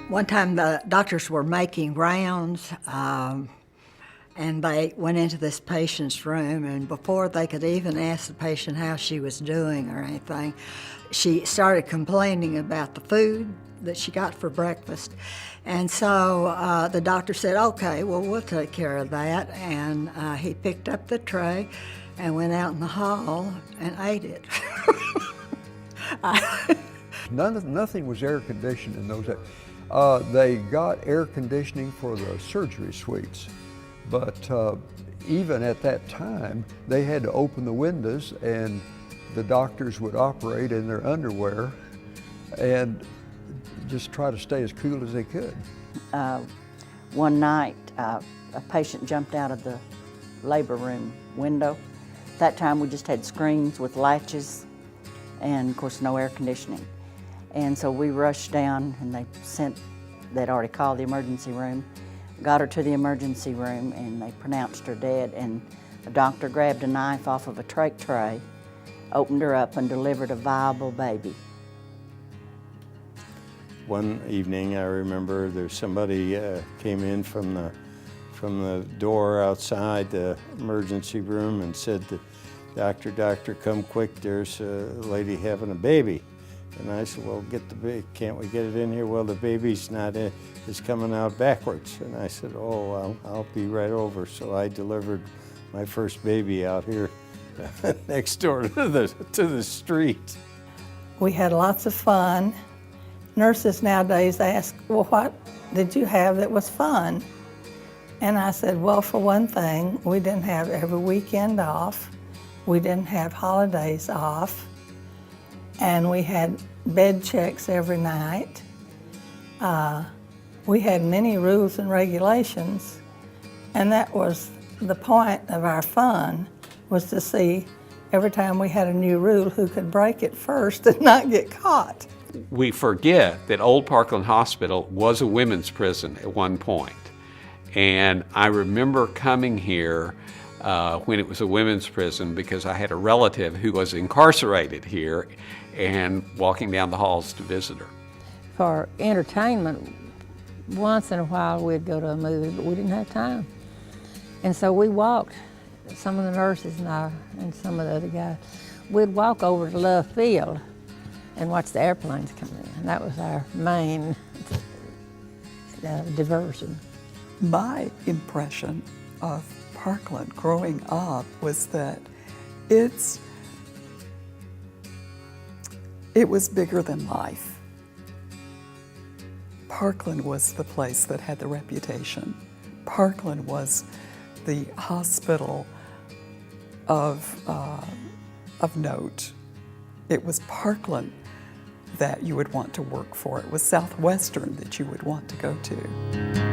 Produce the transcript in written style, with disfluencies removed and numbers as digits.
One time the doctors were making rounds, and they went into this patient's room, and before they could even ask the patient how she was doing or anything, she started complaining about the food that she got for breakfast. And so the doctor said, okay, well, we'll take care of that. And he picked up the tray and went out in the hall and ate it. Nothing was air conditioned in those days. They got air conditioning for the surgery suites, but even at that time, they had to open the windows and the doctors would operate in their underwear and just try to stay as cool as they could. One night, a patient jumped out of the labor room window. That time we just had screens with latches and of course no air conditioning. And so we rushed down and they'd already called the emergency room, got her to the emergency room and they pronounced her dead, and a doctor grabbed a knife off of a trach tray, opened her up and delivered a viable baby. One evening I remember there's somebody came in from the door outside the emergency room and said, doctor, come quick, there's a lady having a baby. And I said, well, can't we get it in here? Well, the baby's not in, it's coming out backwards. And I said, oh, I'll be right over. So I delivered my first baby out here next door to the street. We had lots of fun. Nurses nowadays ask, well, what did you have that was fun? And I said, well, for one thing, we didn't have every weekend off. We didn't have holidays off. And we had bed checks every night. We had many rules and regulations, and that was the point of our fun, was to see every time we had a new rule who could break it first and not get caught. We forget that Old Parkland Hospital was a women's prison at one point. And I remember coming here when it was a women's prison because I had a relative who was incarcerated here and walking down the halls to visit her. For entertainment, once in a while we'd go to a movie, but we didn't have time. And so we walked, some of the nurses and I and some of the other guys, we'd walk over to Love Field and watch the airplanes come in. And that was our main diversion. My impression of Parkland growing up was that it was bigger than life. Parkland was the place that had the reputation. Parkland was the hospital of note. It was Parkland that you would want to work for. It was Southwestern that you would want to go to.